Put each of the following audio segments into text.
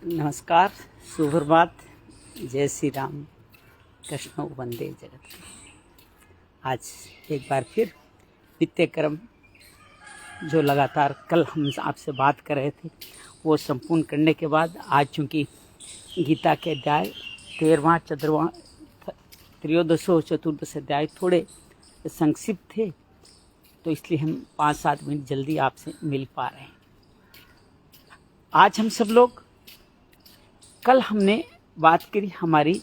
नमस्कार, सुप्रभात, जय श्री राम, कृष्ण वंदे जगत। आज एक बार फिर नित्य कर्म जो लगातार कल हम आपसे बात कर रहे थे वो संपूर्ण करने के बाद आज चूँकि गीता के अध्याय 13वां 14वां त्रयोदशो चतुर्दश अध्याय थोड़े संक्षिप्त थे, तो इसलिए हम 5-7 मिनट जल्दी आपसे मिल पा रहे हैं। आज हम सब लोग, कल हमने बात करी हमारी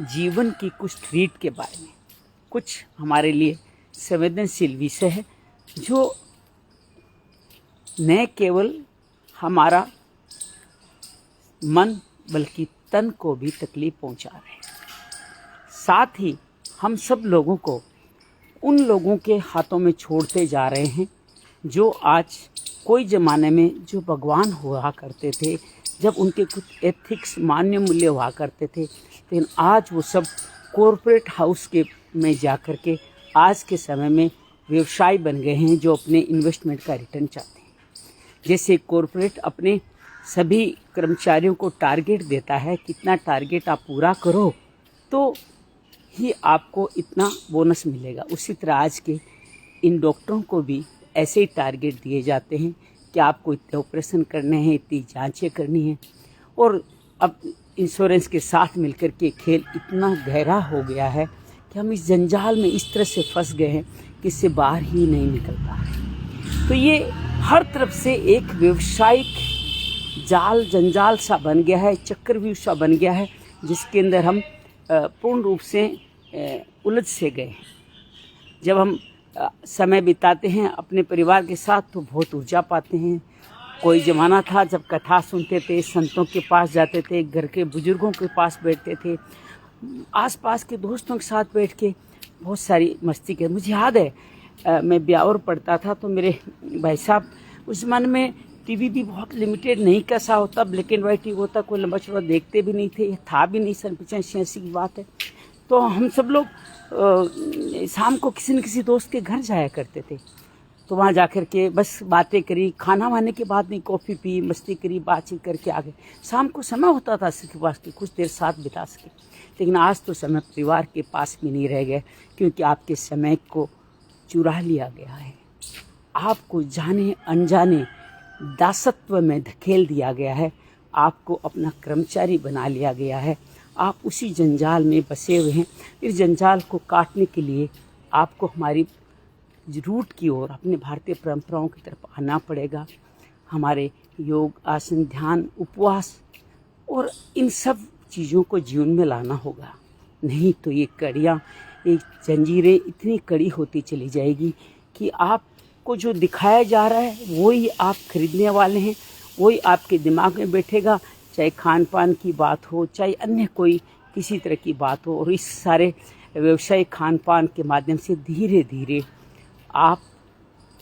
जीवन की कुछ ट्रीट के बारे में, कुछ हमारे लिए संवेदनशील विषय है जो न केवल हमारा मन बल्कि तन को भी तकलीफ पहुंचा रहे हैं। साथ ही हम सब लोगों को उन लोगों के हाथों में छोड़ते जा रहे हैं जो आज कोई ज़माने में जो भगवान हुआ करते थे, जब उनके कुछ एथिक्स मान्य मूल्य हुआ करते थे, लेकिन आज वो सब कॉरपोरेट हाउस के में जा कर के आज के समय में व्यवसाय बन गए हैं जो अपने इन्वेस्टमेंट का रिटर्न चाहते हैं। जैसे कॉरपोरेट अपने सभी कर्मचारियों को टारगेट देता है, कितना टारगेट आप पूरा करो तो ही आपको इतना बोनस मिलेगा, उसी तरह आज के इन डॉक्टरों को भी ऐसे ही टारगेट दिए जाते हैं कि आपको इतने ऑपरेशन करने हैं, इतनी जांचें करनी हैं। और अब इंश्योरेंस के साथ मिलकर के खेल इतना गहरा हो गया है कि हम इस जंजाल में इस तरह से फंस गए हैं कि इससे बाहर ही नहीं निकल पा रहे। तो ये हर तरफ से एक व्यवसायिक जाल जंजाल सा बन गया है, चक्रव्यूह सा बन गया है, जिसके अंदर हम पूर्ण रूप से उलझ से गए हैं। जब हम समय बिताते हैं अपने परिवार के साथ तो बहुत ऊर्जा पाते हैं। कोई ज़माना था जब कथा सुनते थे, संतों के पास जाते थे, घर के बुजुर्गों के पास बैठते थे, आसपास के दोस्तों के साथ बैठ के बहुत सारी मस्ती के। मुझे याद है मैं ब्यावर पढ़ता था तो मेरे भाई साहब, उस ज़माने में टीवी भी बहुत लिमिटेड नहीं कैसा होता, ब्लैक एंड वाइट टीवी होता, कोई लंबा चौड़ा देखते भी नहीं थे, था भी नहीं, सन 85-86 की बात है। तो हम सब लोग शाम को किसी न किसी दोस्त के घर जाया करते थे, तो वहाँ जाकर के बस बातें करी, खाना वाने के बाद नहीं, कॉफ़ी पी, मस्ती करी, बातचीत करके आ गए। शाम को समय होता था सबके पास कि कुछ देर साथ बिता सके, लेकिन आज तो समय परिवार के पास भी नहीं रह गए, क्योंकि आपके समय को चुरा लिया गया है, आपको जाने अनजाने दासत्व में धकेल दिया गया है, आपको अपना कर्मचारी बना लिया गया है। आप उसी जंजाल में बसे हुए हैं। इस जंजाल को काटने के लिए आपको हमारी रूट की ओर, अपने भारतीय परंपराओं की तरफ आना पड़ेगा। हमारे योग, आसन, ध्यान, उपवास और इन सब चीज़ों को जीवन में लाना होगा। नहीं तो ये कड़ियाँ, ये जंजीरें इतनी कड़ी होती चली जाएगी कि आपको जो दिखाया जा रहा है वही आप खरीदने वाले हैं, वही आपके दिमाग में बैठेगा, चाहे खान पान की बात हो, चाहे अन्य कोई किसी तरह की बात हो। और इस सारे व्यवसायिक खान पान के माध्यम से धीरे धीरे आप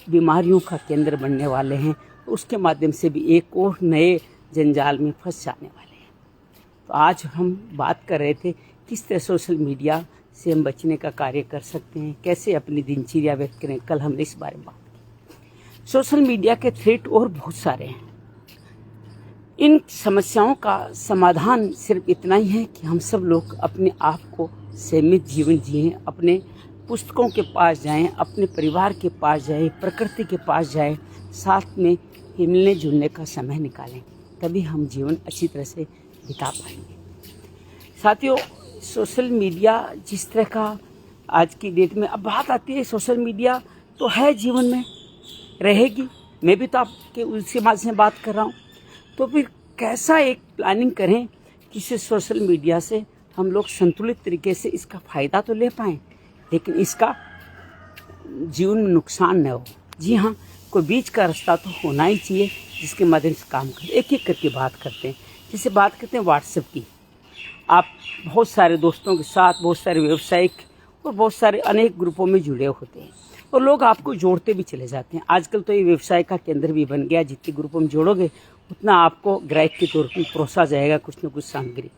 बीमारियों का केंद्र बनने वाले हैं, उसके माध्यम से भी एक और नए जंजाल में फंस जाने वाले हैं। तो आज हम बात कर रहे थे किस तरह सोशल मीडिया से हम बचने का कार्य कर सकते हैं, कैसे अपनी दिनचर्या व्यक्त करें। कल हमने इस बारे में बात की। सोशल मीडिया के थ्रेट और बहुत सारे हैं। इन समस्याओं का समाधान सिर्फ इतना ही है कि हम सब लोग अपने आप को सीमित जीवन जिएं, अपने पुस्तकों के पास जाएं, अपने परिवार के पास जाएं, प्रकृति के पास जाएं, साथ में मिलने जुलने का समय निकालें, तभी हम जीवन अच्छी तरह से बिता पाएंगे। साथियों, सोशल मीडिया जिस तरह का आज की डेट में अब बात आती है, सोशल मीडिया तो है, जीवन में रहेगी, मैं भी तो आपके उसी माध्यम से बात कर रहा हूँ। तो फिर कैसा एक प्लानिंग करें कि इसे सोशल मीडिया से हम लोग संतुलित तरीके से इसका फ़ायदा तो ले पाएँ, लेकिन इसका जीवन में नुकसान न हो। जी हाँ, कोई बीच का रास्ता तो होना ही चाहिए जिसके माध्यम से काम करें। एक एक करके बात करते हैं। जैसे बात करते हैं व्हाट्सएप की, आप बहुत सारे दोस्तों के साथ, बहुत सारे व्यावसायिक और बहुत सारे अनेक ग्रुपों में जुड़े होते हैं और लोग आपको जोड़ते भी चले जाते हैं। आजकल तो ये व्यवसाय का केंद्र भी बन गया, जितने ग्रुपों में जोड़ोगे उतना आपको ग्राहक के तौर पर परोसा जाएगा कुछ न कुछ सामग्री।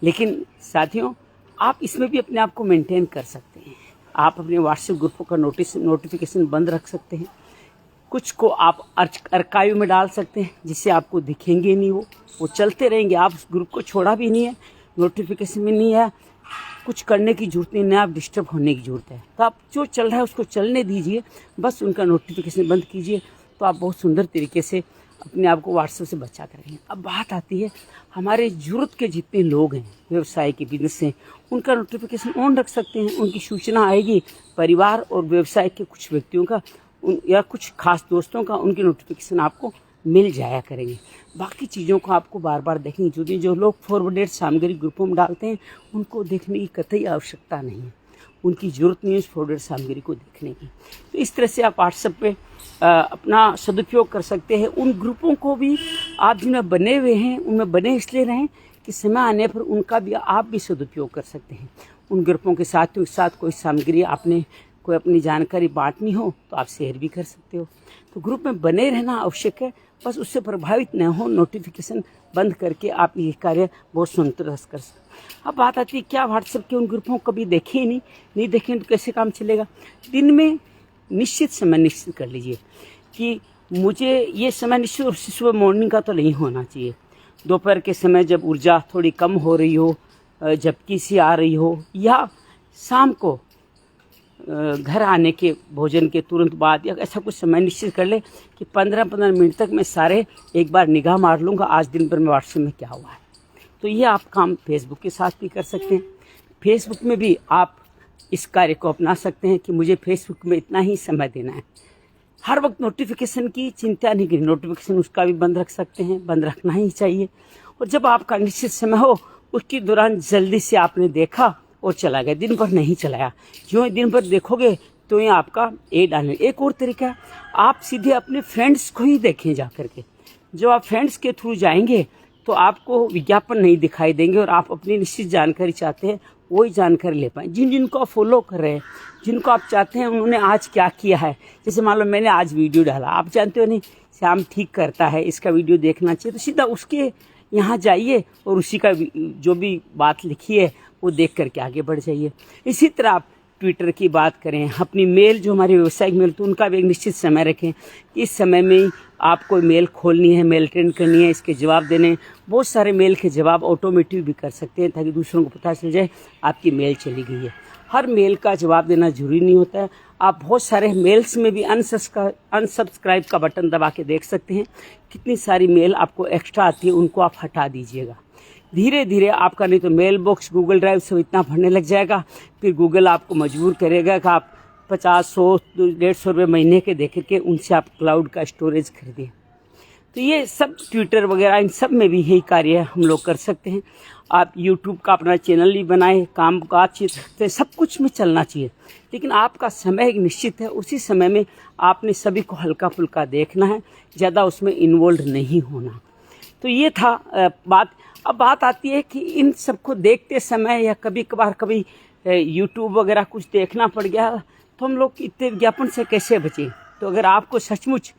लेकिन साथियों, आप इसमें भी अपने आप को मेंटेन कर सकते हैं। आप अपने व्हाट्सएप ग्रुपों का नोटिफिकेशन बंद रख सकते हैं। कुछ को आप आर्काइव में डाल सकते हैं जिससे आपको दिखेंगे नहीं, वो चलते रहेंगे। आप उस ग्रुप को छोड़ा भी नहीं है, नोटिफिकेशन में नहीं है, कुछ करने की जरूरत नहीं, आप डिस्टर्ब होने की जरूरत है। तो आप जो चल रहा है उसको चलने दीजिए, बस उनका नोटिफिकेशन बंद कीजिए, तो आप बहुत सुंदर तरीके से अपने आप को व्हाट्सएप से बचा करेंगे। अब बात आती है हमारे जरूरत के जितने लोग हैं, व्यवसाय के बिजनेस हैं, उनका नोटिफिकेशन ऑन रख सकते हैं। उनकी सूचना आएगी, परिवार और व्यवसाय के कुछ व्यक्तियों का या कुछ खास दोस्तों का उनकी नोटिफिकेशन आपको मिल जाया करेंगे। बाकी चीज़ों को आपको बार बार देखेंगे। जो लोग फॉरवर्डेड सामग्री ग्रुपों में डालते हैं उनको देखने की कतई आवश्यकता नहीं है, उनकी ज़रूरत नहीं है उस फॉरवर्डेड सामग्री को देखने की। तो इस तरह से आप व्हाट्सएप पे अपना सदुपयोग कर सकते हैं। उन ग्रुपों को भी आप जिनमें बने हुए हैं उनमें बने इसलिए रहें कि समय आने पर उनका भी आप भी सदुपयोग कर सकते हैं। उन ग्रुपों के साथियों के साथ कोई सामग्री आपने कोई अपनी जानकारी बांटनी हो तो आप शेयर भी कर सकते हो। तो ग्रुप में बने रहना आवश्यक है, बस उससे प्रभावित न हो, नोटिफिकेशन बंद करके आप ये कार्य बहुत सुंदर कर सकते हैं। अब बात आती है क्या व्हाट्सएप के उन ग्रुपों को कभी देखे ही नहीं देखें तो कैसे काम चलेगा। दिन में निश्चित समय निश्चित कर लीजिए कि मुझे ये समय निश्चित, और सुबह मॉर्निंग का तो नहीं होना चाहिए। दोपहर के समय जब ऊर्जा थोड़ी कम हो रही हो, झपकी सी आ रही हो, या शाम को घर आने के भोजन के तुरंत बाद, या ऐसा कुछ समय निश्चित कर ले कि 15-15 मिनट तक मैं सारे एक बार निगाह मार लूँगा आज दिन भर में व्हाट्सएप में क्या हुआ है। तो ये आप काम फेसबुक के साथ भी कर सकते हैं। फेसबुक में भी आप इस कार्य को अपना सकते हैं कि मुझे फेसबुक में इतना ही समय देना है। हर वक्त नोटिफिकेशन की चिंता नहीं करें, नोटिफिकेशन उसका भी बंद रख सकते हैं, बंद रखना ही चाहिए। और जब आपका निश्चित समय हो उसके दौरान जल्दी से आपने देखा और चला गया, दिन भर नहीं चलाया। क्यों दिन भर देखोगे तो ये आपका एड आने। एक और तरीका है, आप सीधे अपने फ्रेंड्स को ही देखें जा करके। जब आप फ्रेंड्स के थ्रू जाएंगे तो आपको विज्ञापन नहीं दिखाई देंगे और आप अपनी निश्चित जानकारी चाहते हैं वही जानकारी ले पाएँ। जिनको आप फॉलो कर रहे हैं, जिनको आप चाहते हैं उन्होंने आज क्या किया है, जैसे मान लो मैंने आज वीडियो डाला, आप जानते हो नहीं श्याम ठीक करता है, इसका वीडियो देखना चाहिए, तो सीधा उसके यहाँ जाइए और उसी का जो भी बात लिखी है वो देख करके आगे बढ़ जाइए। इसी तरह आप ट्विटर की बात करें, अपनी मेल जो हमारी व्यावसायिक मेल, तो उनका भी एक निश्चित समय रखें कि इस समय में आपको मेल खोलनी है, मेल अटेंड करनी है, इसके जवाब देने। बहुत सारे मेल के जवाब ऑटोमेटिक भी कर सकते हैं ताकि दूसरों को पता चल जाए आपकी मेल चली गई है। हर मेल का जवाब देना जरूरी नहीं होता है। आप बहुत सारे मेल्स में भी अनसब्सक्राइब का बटन दबा के देख सकते हैं। कितनी सारी मेल आपको एक्स्ट्रा आती है, उनको आप हटा दीजिएगा। धीरे धीरे आपका नहीं तो मेल बॉक्स गूगल ड्राइव से इतना भरने लग जाएगा, फिर गूगल आपको मजबूर करेगा कि आप 50, 100, 150 रुपये महीने के देख के उनसे आप क्लाउड का स्टोरेज खरीदें। तो ये सब ट्विटर वगैरह इन सब में भी यही कार्य हम लोग कर सकते हैं। आप यूट्यूब का अपना चैनल भी बनाएं, काम काज सब कुछ में चलना चाहिए, लेकिन आपका समय एक निश्चित है। उसी समय में आपने सभी को हल्का फुल्का देखना है, ज़्यादा उसमें इन्वॉल्व नहीं होना। तो ये था बात। अब बात आती है कि इन सबको देखते समय या कभी कभार कभी यूट्यूब वगैरह कुछ देखना पड़ गया तो हम लोग इतने विज्ञापन से कैसे बचें। तो अगर आपको सचमुच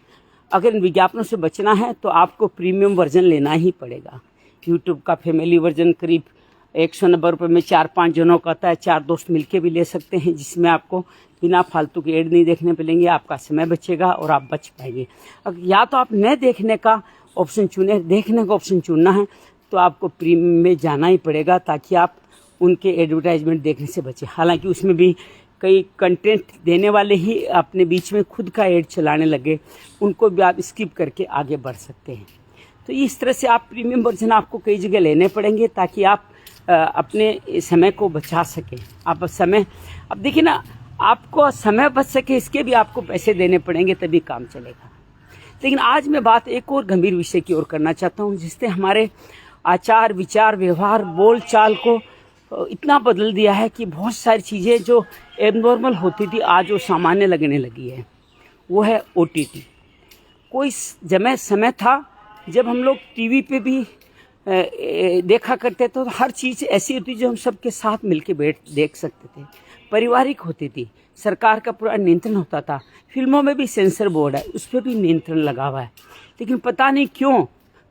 अगर इन विज्ञापनों से बचना है तो आपको प्रीमियम वर्जन लेना ही पड़ेगा। यूट्यूब का फैमिली वर्जन करीब 190 रुपये में 4-5 जनों का आता है, 4 दोस्त मिलके भी ले सकते हैं, जिसमें आपको बिना फालतू के एड नहीं देखने पड़ेंगे, आपका समय बचेगा और आप बच पाएंगे। या तो आप न देखने का ऑप्शन चुने, देखने का ऑप्शन चुनना है तो आपको प्रीमियम में जाना ही पड़ेगा ताकि आप उनके एडवर्टाइजमेंट देखने से बचें। हालांकि उसमें भी कई कंटेंट देने वाले ही अपने बीच में खुद का एड चलाने लगे, उनको भी आप स्किप करके आगे बढ़ सकते हैं। तो इस तरह से आप प्रीमियम वर्जन आपको कई जगह लेने पड़ेंगे ताकि आप अपने समय को बचा सकें। आप समय, अब देखिए ना, आपको समय बच सके इसके भी आपको पैसे देने पड़ेंगे तभी काम चलेगा। लेकिन आज मैं बात एक और गंभीर विषय की ओर करना चाहता हूँ जिससे हमारे आचार विचार व्यवहार बोल चाल को इतना बदल दिया है कि बहुत सारी चीज़ें जो एबनॉर्मल होती थी आज वो सामान्य लगने लगी है। वो है OTT। कोई समय था जब हम लोग टीवी पे भी देखा करते थे, तो हर चीज़ ऐसी होती जो हम सबके साथ मिलके बैठ देख सकते थे, पारिवारिक होती थी, सरकार का पूरा नियंत्रण होता था। फिल्मों में भी सेंसर बोर्ड है, उस पर भी नियंत्रण लगा हुआ है। लेकिन पता नहीं क्यों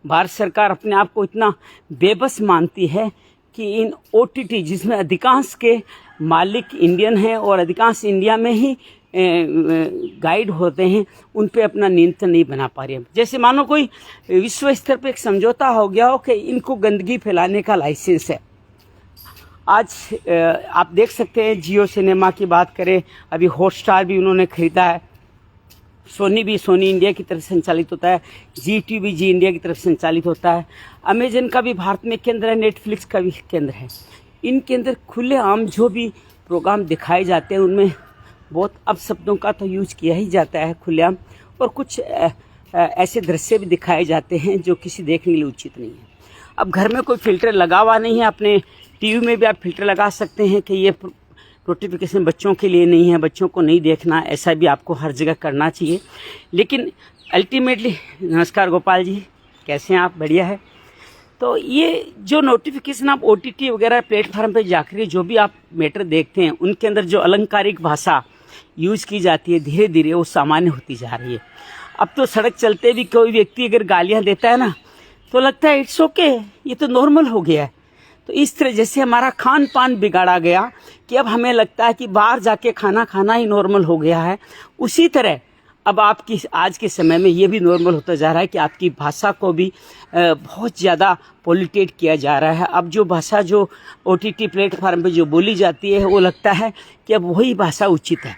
भारत सरकार अपने आप को इतना बेबस मानती है कि इन OTT जिसमें अधिकांश के मालिक इंडियन हैं और अधिकांश इंडिया में ही गाइड होते हैं उन पे अपना नियंत्रण नहीं बना पा रही है। जैसे मानो कोई विश्व स्तर पे एक समझौता हो गया हो कि इनको गंदगी फैलाने का लाइसेंस है। आज आप देख सकते हैं, जियो सिनेमा की बात करें, अभी हॉटस्टार भी उन्होंने खरीदा है, सोनी भी सोनी इंडिया की तरफ संचालित होता है, जी टीवी जी इंडिया की तरफ संचालित होता है, अमेजन का भी भारत में केंद्र है, नेटफ्लिक्स का भी केंद्र है। इनके अंदर खुलेआम जो भी प्रोग्राम दिखाए जाते हैं उनमें बहुत अपशब्दों का तो यूज किया ही जाता है खुलेआम, और कुछ ऐसे दृश्य भी दिखाए जाते हैं जो किसी देखने के लिए उचित नहीं है। अब घर में कोई फिल्टर लगा हुआ नहीं है, अपने टीवी में भी आप फिल्टर लगा सकते हैं कि ये नोटिफिकेशन बच्चों के लिए नहीं है, बच्चों को नहीं देखना, ऐसा भी आपको हर जगह करना चाहिए। लेकिन अल्टीमेटली, नमस्कार गोपाल जी, कैसे हैं आप? बढ़िया है। तो ये जो नोटिफिकेशन आप OTT वगैरह प्लेटफॉर्म पे जाकर जो भी आप मैटर देखते हैं, उनके अंदर जो अलंकारिक भाषा यूज की जाती है, धीरे धीरे वो सामान्य होती जा रही है। अब तो सड़क चलते भी कोई व्यक्ति अगर गालियां देता है ना, तो लगता है इट्स ओके, ये तो नॉर्मल हो गया है। तो इस तरह जैसे हमारा खान पान बिगाड़ा गया कि अब हमें लगता है कि बाहर जाके खाना खाना ही नॉर्मल हो गया है, उसी तरह अब आपकी आज के समय में ये भी नॉर्मल होता जा रहा है कि आपकी भाषा को भी बहुत ज़्यादा पॉल्यूटेट किया जा रहा है। अब जो भाषा जो OTT प्लेटफॉर्म पे जो बोली जाती है, वो लगता है कि अब वही भाषा उचित है।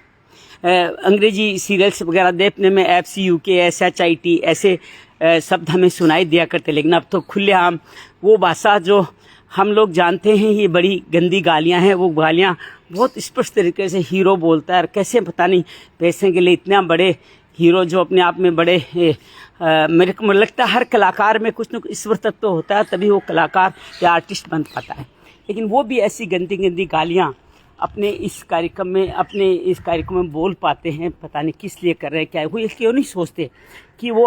अंग्रेजी सीरियल्स वगैरह देखने में FC, UK, SHIT ऐसे शब्द हमें सुनाई दिया करते, लेकिन अब तो खुलेआम वो भाषा जो हम लोग जानते हैं ये बड़ी गंदी गालियां हैं, वो गालियां बहुत स्पष्ट तरीके से हीरो बोलता है। और कैसे पता नहीं पैसे के लिए इतना बड़े हीरो जो अपने आप में बड़े मेरे को लगता है हर कलाकार में कुछ न कुछ ईश्वर तत्व होता है, तभी वो कलाकार या आर्टिस्ट बन पाता है। लेकिन वो भी ऐसी गंदी गंदी गालियां अपने इस कार्यक्रम में बोल पाते हैं। पता नहीं किस लिए कर रहे हैं, क्या वो ये क्यों नहीं सोचते कि वो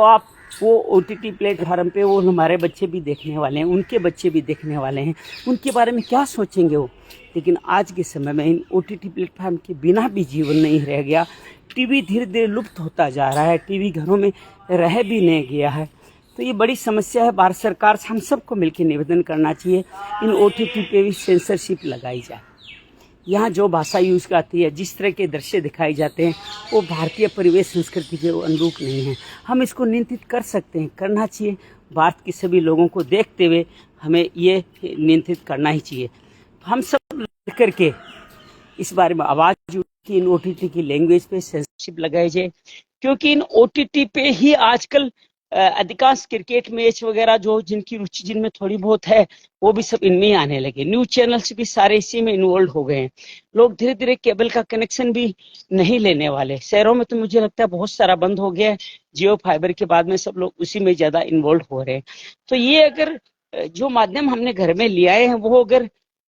OTT प्लेटफॉर्म पे वो हमारे बच्चे भी देखने वाले हैं, उनके बच्चे भी देखने वाले हैं, उनके बारे में क्या सोचेंगे वो। लेकिन आज के समय में इन OTT प्लेटफॉर्म के बिना भी जीवन नहीं रह गया। टीवी धीरे धीरे लुप्त होता जा रहा है, टीवी घरों में रह भी नहीं गया है। तो ये बड़ी समस्या है। भारत सरकार से हम सबको मिलकर निवेदन करना चाहिए, इन OTT पे भी सेंसरशिप लगाई जाए। यहाँ जो भाषा यूज आती है, जिस तरह के दृश्य दिखाए जाते हैं, वो भारतीय परिवेश संस्कृति के अनुरूप नहीं है। हम इसको नियंत्रित कर सकते हैं, करना चाहिए। भारत के सभी लोगों को देखते हुए हमें ये नियंत्रित करना ही चाहिए। हम सब मिलकर के इस बारे में आवाज उठी, इन OTT की लैंग्वेज पे सेंसरशिप लगाई जाए, क्योंकि इन OTT पे ही आजकल अधिकांश क्रिकेट मैच वगैरह जो जिनकी रुचि जिनमें थोड़ी बहुत है, वो भी सब इनमें ही आने लगे। न्यूज चैनल्स भी सारे इसी में इन्वॉल्व हो गए हैं। लोग धीरे धीरे केबल का कनेक्शन भी नहीं लेने वाले। शहरों में तो मुझे लगता है बहुत सारा बंद हो गया है। जियो फाइबर के बाद में सब लोग उसी में ज्यादा इन्वॉल्व हो रहे हैं। तो ये अगर जो माध्यम हमने घर में ले आए हैं वो अगर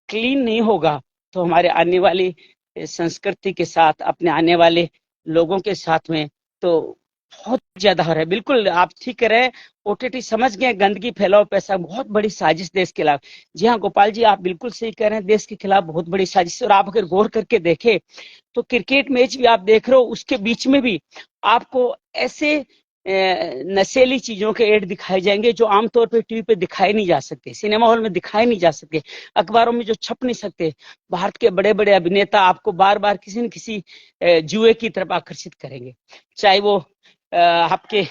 क्लीन नहीं होगा, तो हमारे आने वाली संस्कृति के साथ, अपने आने वाले लोगों के साथ में तो बहुत ज्यादा हो रहा है। बिल्कुल आप ठीक कह रहे हैं, OTT समझ गए गंदगी फैलाओ पैसा, बहुत बड़ी साजिश देश के खिलाफ। जी हाँ गोपाल जी, आप बिल्कुल सही कह रहे हैं, देश के खिलाफ बहुत बड़ी साजिश। और आप अगर गौर करके देखें तो क्रिकेट मैच भी आप देख रहे हो, उसके बीच में भी आपको ऐसे नशीली चीजों के एड दिखाए जाएंगे जो आमतौर पर टीवी पे दिखाए नहीं जा सकते, सिनेमा हॉल में दिखाए नहीं जा सकते, अखबारों में जो छप नहीं सकते। भारत के बड़े बड़े अभिनेता आपको बार बार किसी न किसी जुए की तरफ आकर्षित करेंगे, चाहे वो आपके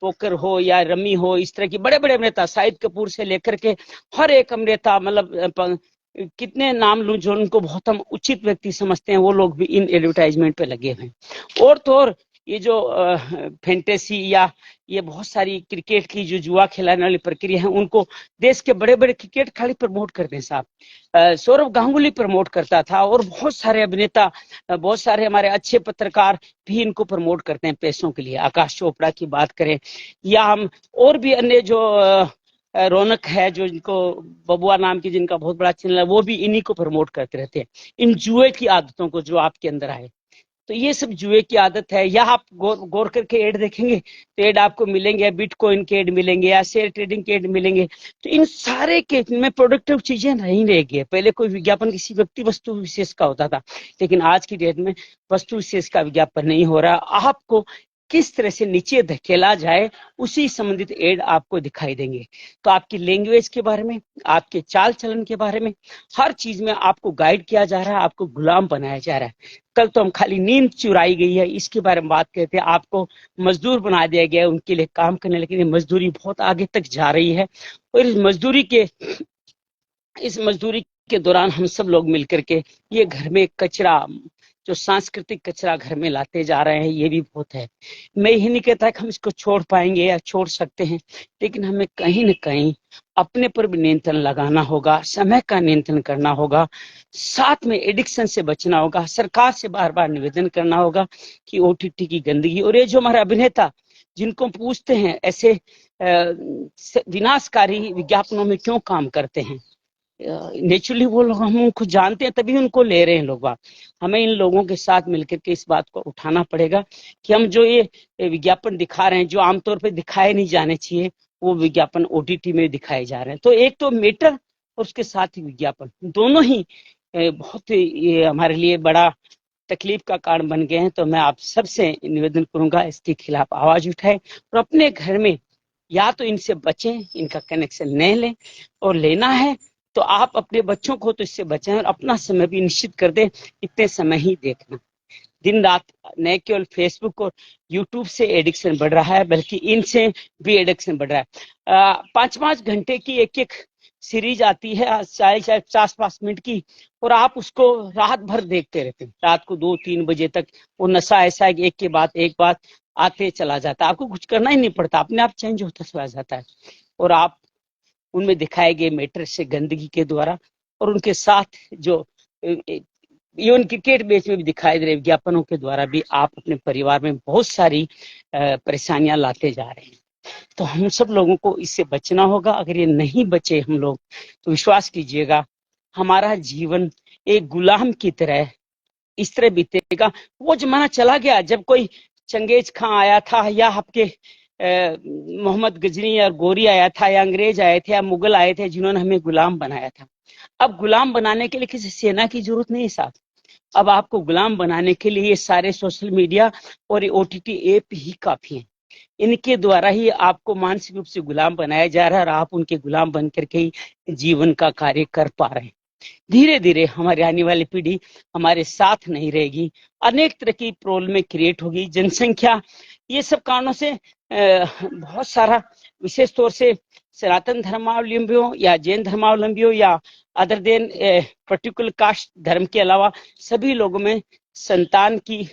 पोकर हो या रमी हो। इस तरह की बड़े बड़े अभिनेता, शाहिद कपूर से लेकर के हर एक अभिनेता, मतलब कितने नाम लूं जो उनको बहुत हम उचित व्यक्ति समझते हैं, वो लोग भी इन एडवर्टाइजमेंट पे लगे हुए हैं। और तो और ये जो फैंटेसी या ये बहुत सारी क्रिकेट की जो जुआ खिलाने वाली प्रक्रिया है, उनको देश के बड़े बड़े क्रिकेट खिलाड़ी प्रमोट करते हैं साहब। सौरव गांगुली प्रमोट करता था, और बहुत सारे अभिनेता, बहुत सारे हमारे अच्छे पत्रकार भी इनको प्रमोट करते हैं पैसों के लिए। आकाश चोपड़ा की बात करें या हम और भी अन्य जो रौनक है, जो इनको बबुआ नाम की जिनका बहुत बड़ा चैनल है, वो भी इन्हीं को प्रमोट करते रहते हैं, इन जुए की आदतों को जो आपके अंदर आए। तो ये सब जुए की आदत है। या आप गौर करके एड देखेंगे तो एड आपको मिलेंगे, बिटकॉइन के एड मिलेंगे या शेयर ट्रेडिंग के एड मिलेंगे। तो इन सारे के में प्रोडक्टिव चीजें नहीं रहेगी। पहले कोई विज्ञापन किसी व्यक्ति वस्तु विशेष का होता था, लेकिन आज की डेट में वस्तु विशेष का विज्ञापन नहीं हो रहा। आपको किस तरह से नीचे धकेला जाए, उसी संबंधित एड आपको दिखाई देंगे। तो आपकी लैंग्वेज के बारे में, आपके चाल चलन के बारे में, हर चीज में आपको गाइड किया जा रहा है, आपको गुलाम बनाया जा रहा है। कल तो हम खाली नींद चुराई गई है इसके बारे में बात करते हैं, आपको मजदूर बना दिया गया है उनके लिए काम करने, लेकिन ये मजदूरी बहुत आगे तक जा रही है। और इस मजदूरी के दौरान हम सब लोग मिलकर के ये घर में कचरा, जो सांस्कृतिक कचरा घर में लाते जा रहे हैं, ये भी बहुत है। मैं यही नहीं कहता कि हम इसको छोड़ पाएंगे या छोड़ सकते हैं, लेकिन हमें कहीं न कहीं अपने पर भी नियंत्रण लगाना होगा, समय का नियंत्रण करना होगा, साथ में एडिक्शन से बचना होगा। सरकार से बार बार निवेदन करना होगा कि ओटीटी की गंदगी, और ये जो हमारे अभिनेता जिनको पूछते हैं ऐसे विनाशकारी विज्ञापनों में क्यों काम करते हैं, नेचुरली वो लोग हम उनको जानते हैं तभी उनको ले रहे हैं लोग बात। हमें इन लोगों के साथ मिलकर के इस बात को उठाना पड़ेगा कि हम जो ये विज्ञापन दिखा रहे हैं, जो आमतौर पे दिखाए नहीं जाने चाहिए, वो विज्ञापन ओटीटी में दिखाए जा रहे हैं। तो एक तो मैटर और उसके साथ ही विज्ञापन, दोनों ही बहुत ये हमारे लिए बड़ा तकलीफ का कारण बन गए हैं। तो मैं आप सबसे निवेदन करूंगा इसके खिलाफ आवाज उठाए और अपने घर में या तो इनसे बचें, इनका कनेक्शन नहीं लें, और लेना है तो आप अपने बच्चों को तो इससे बचाएं और अपना समय भी निश्चित कर दें, इतने समय ही देखना। दिन रात न केवल फेसबुक और यूट्यूब से एडिक्शन बढ़ रहा है, बल्कि इनसे भी एडिक्शन बढ़ रहा है। 5-5 घंटे की एक सीरीज आती है, 40-50 मिनट की, और आप उसको रात भर देखते रहते हैं, रात को 2-3 बजे तक। वो नशा ऐसा है कि एक के बाद एक बात आते चला जाता है, आपको कुछ करना ही नहीं पड़ता, अपने आप चेंज होता चला जाता है। और आप उनमें दिखाए गए मैटर से गंदगी के द्वारा, और उनके साथ जो इवन क्रिकेट मैच में भी दिखाई दे रहे विज्ञापनों के द्वारा भी आप अपने परिवार में बहुत सारी परेशानियां लाते जा रहे हैं। तो हम सब लोगों को इससे बचना होगा। अगर ये नहीं बचे हम लोग, तो विश्वास कीजिएगा हमारा जीवन एक गुलाम की तरह इस तरह बीतेगा। वो जमाना चला गया जब कोई चंगेज खां आया था, या आपके मोहम्मद गजनी या गोरी आया था, या अंग्रेज आए थे, या मुगल आए थे, जिन्होंने हमें गुलाम बनाया था। अब गुलाम बनाने के लिए किसी सेना की जरूरत नहीं है साहब। अब आपको गुलाम बनाने के लिए ये सारे सोशल मीडिया और ओटीटी ऐप ही काफी हैं। इनके द्वारा ही आपको मानसिक रूप से गुलाम बनाया जा रहा है, और आप उनके गुलाम बन करके ही जीवन का कार्य कर पा रहे हैं। धीरे धीरे हमारी आने वाली पीढ़ी हमारे साथ नहीं रहेगी, अनेक तरह की प्रॉब्लम क्रिएट होगी। जनसंख्या, ये सब कारणों से बहुत सारा, विशेष तौर से सनातन धर्मावलंबियों या जैन धर्मावलंबियों या अदर देन पर्टिकुलर कास्ट धर्म के अलावा सभी लोगों में संतान की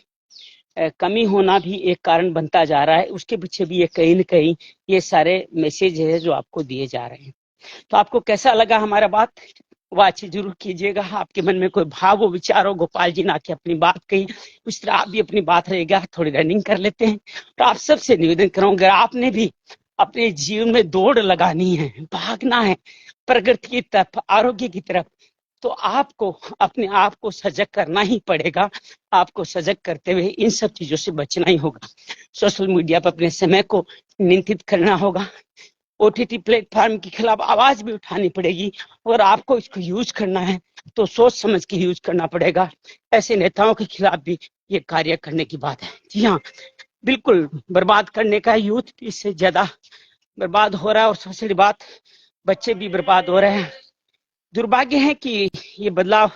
कमी होना भी एक कारण बनता जा रहा है। उसके पीछे भी ये कहीं न कहीं ये सारे मैसेज है जो आपको दिए जा रहे हैं। तो आपको कैसा लगा हमारा बात, वो अच्छी जरूर कीजिएगा। आपके मन में कोई भाव हो, विचार हो, गोपाल जी ने आके अपनी बात कही, उस तरह आप भी अपनी बात रहेगा, थोड़ी रनिंग कर लेते हैं। तो आप सबसे निवेदन करूंगा, आपने भी अपने जीवन में दौड़ लगानी है, भागना है प्रगति की तरफ, आरोग्य की तरफ, तो आपको अपने आप को सजग करना ही पड़ेगा। आपको सजग करते हुए इन सब चीजों से बचना ही होगा। सोशल मीडिया पर अपने समय को नियंत्रित करना होगा। ओटीटी प्लेटफॉर्म के खिलाफ आवाज भी उठानी पड़ेगी, और आपको इसको यूज करना है तो सोच समझ के यूज करना पड़ेगा। ऐसे नेताओं के खिलाफ भी ये कार्य करने की बात है। जी हाँ, बिल्कुल बर्बाद करने का, यूथ इससे ज्यादा बर्बाद हो रहा है, और सबसे बड़ी बात बच्चे भी बर्बाद हो रहे हैं। दुर्भाग्य है कि ये बदलाव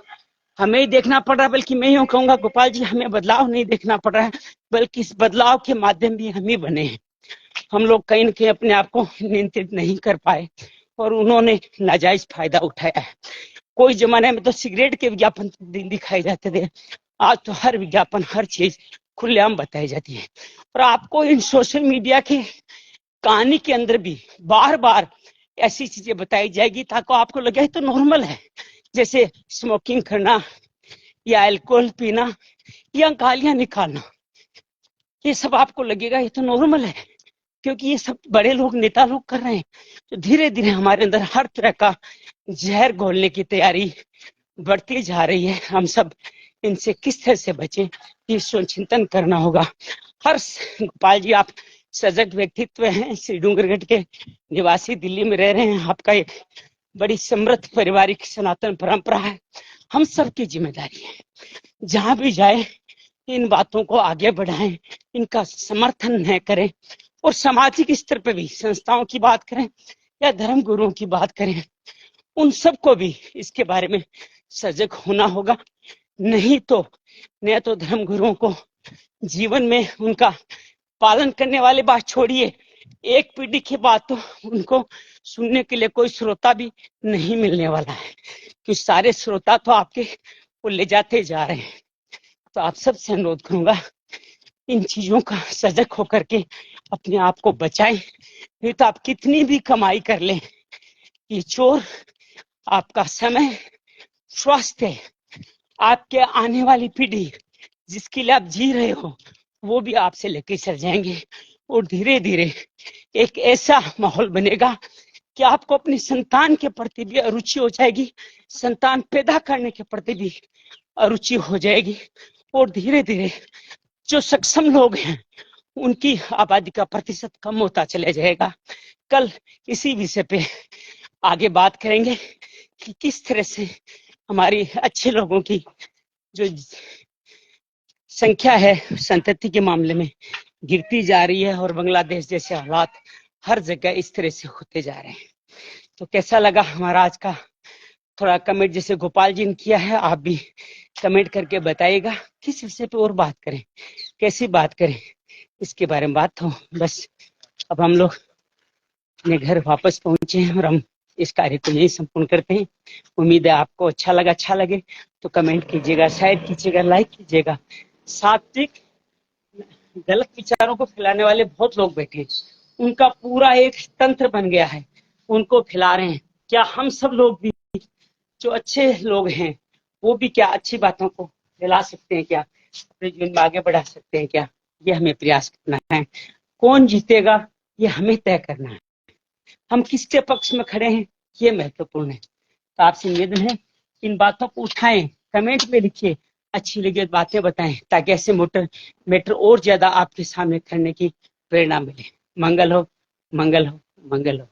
हमें ही देखना पड़ रहा है, बल्कि मैं यूँ कहूंगा गोपाल जी, हमें बदलाव नहीं देखना पड़ रहा है, बल्कि इस बदलाव के माध्यम भी हम ही बने हैं। हम लोग कहीं न कहीं अपने आप को नियंत्रित नहीं कर पाए, और उन्होंने नाजायज फायदा उठाया है। कोई जमाने में तो सिगरेट के विज्ञापन दिखाए जाते थे, आज तो हर विज्ञापन, हर चीज खुलेआम बताई जाती है। और आपको इन सोशल मीडिया के कहानी के अंदर भी बार बार ऐसी चीजें बताई जाएगी ताकि आपको लगे तो नॉर्मल है, जैसे स्मोकिंग करना या अल्कोहल पीना या गालियां निकालना, ये सब आपको लगेगा ये तो नॉर्मल है, क्योंकि ये सब बड़े लोग, नेता लोग कर रहे हैं। तो धीरे धीरे हमारे अंदर हर तरह का जहर घोलने की तैयारी बढ़ती जा रही है। हम सब इनसे किस तरह से बचें, ये सुचिंतन करना होगा। गोपाल जी, आप सजग व्यक्तित्व हैं, श्री डूंगरगढ़ के निवासी, दिल्ली में रह रहे हैं, आपका एक बड़ी समृद्ध पारिवारिक सनातन परंपरा है। हम सबकी जिम्मेदारी है, जहां भी जाए इन बातों को आगे बढ़ाएं, इनका समर्थन न करें और सामाजिक स्तर पर भी संस्थाओं की बात करें या धर्म गुरुओं की बात करें, उन सबको भी इसके बारे में सजग होना होगा। नहीं तो धर्म गुरुओं को जीवन में उनका पालन करने वाले बात छोड़िए, एक पीढ़ी के बाद तो उनको सुनने के लिए कोई श्रोता भी नहीं मिलने वाला है, क्योंकि सारे श्रोता तो आपके वो ले जाते जा रहे हैं। तो आप सबसे अनुरोध करूंगा, इन चीजों का सजग होकर के अपने आप को बचाएं, नहीं तो आप कितनी भी कमाई कर लें, ये चोर आपका समय, स्वास्थ्य, आपके आने वाली पीढ़ी जिसके लिए आप जी रहे हो, वो भी आपसे लेके चल जाएंगे। और धीरे धीरे एक ऐसा माहौल बनेगा कि आपको अपनी संतान के प्रति भी अरुचि हो जाएगी, संतान पैदा करने के प्रति भी अरुचि हो जाएगी। और धीरे धीरे जो सक्षम लोग हैं उनकी आबादी का प्रतिशत कम होता चला जाएगा। कल इसी विषय पे आगे बात करेंगे कि किस तरह से हमारी अच्छे लोगों की जो संख्या है संतति के मामले में गिरती जा रही है और बांग्लादेश जैसे हालात हर जगह इस तरह से होते जा रहे हैं। तो कैसा लगा हमारा आज का थोड़ा कमेंट, जैसे गोपाल जी ने किया है, आप भी कमेंट करके बताइएगा किस विषय पे और बात करें, कैसी बात करें, इसके बारे में बात हो। बस अब हम लोग अपने घर वापस पहुंचे हैं और हम इस कार्य को यही संपूर्ण करते हैं। उम्मीद है आपको अच्छा लगे तो कमेंट कीजिएगा, शेयर कीजिएगा, लाइक कीजिएगा। सात्विक गलत विचारों को फैलाने वाले बहुत लोग बैठे हैं, उनका पूरा एक तंत्र बन गया है, उनको फैला रहे हैं। क्या हम सब लोग भी जो अच्छे लोग हैं वो भी क्या अच्छी बातों को फैला सकते हैं, क्या अपने जीवन में आगे बढ़ा सकते हैं क्या? ये हमें प्रयास करना है। कौन जीतेगा ये हमें तय करना है, हम किसके पक्ष में खड़े हैं ये महत्वपूर्ण है। तो आपसे निवेदन है, इन बातों को उठाएं, कमेंट में लिखिए, अच्छी लगे बातें बताएं, ताकि ऐसे मैटर और ज्यादा आपके सामने करने की प्रेरणा मिले। मंगल हो, मंगल हो, मंगल हो।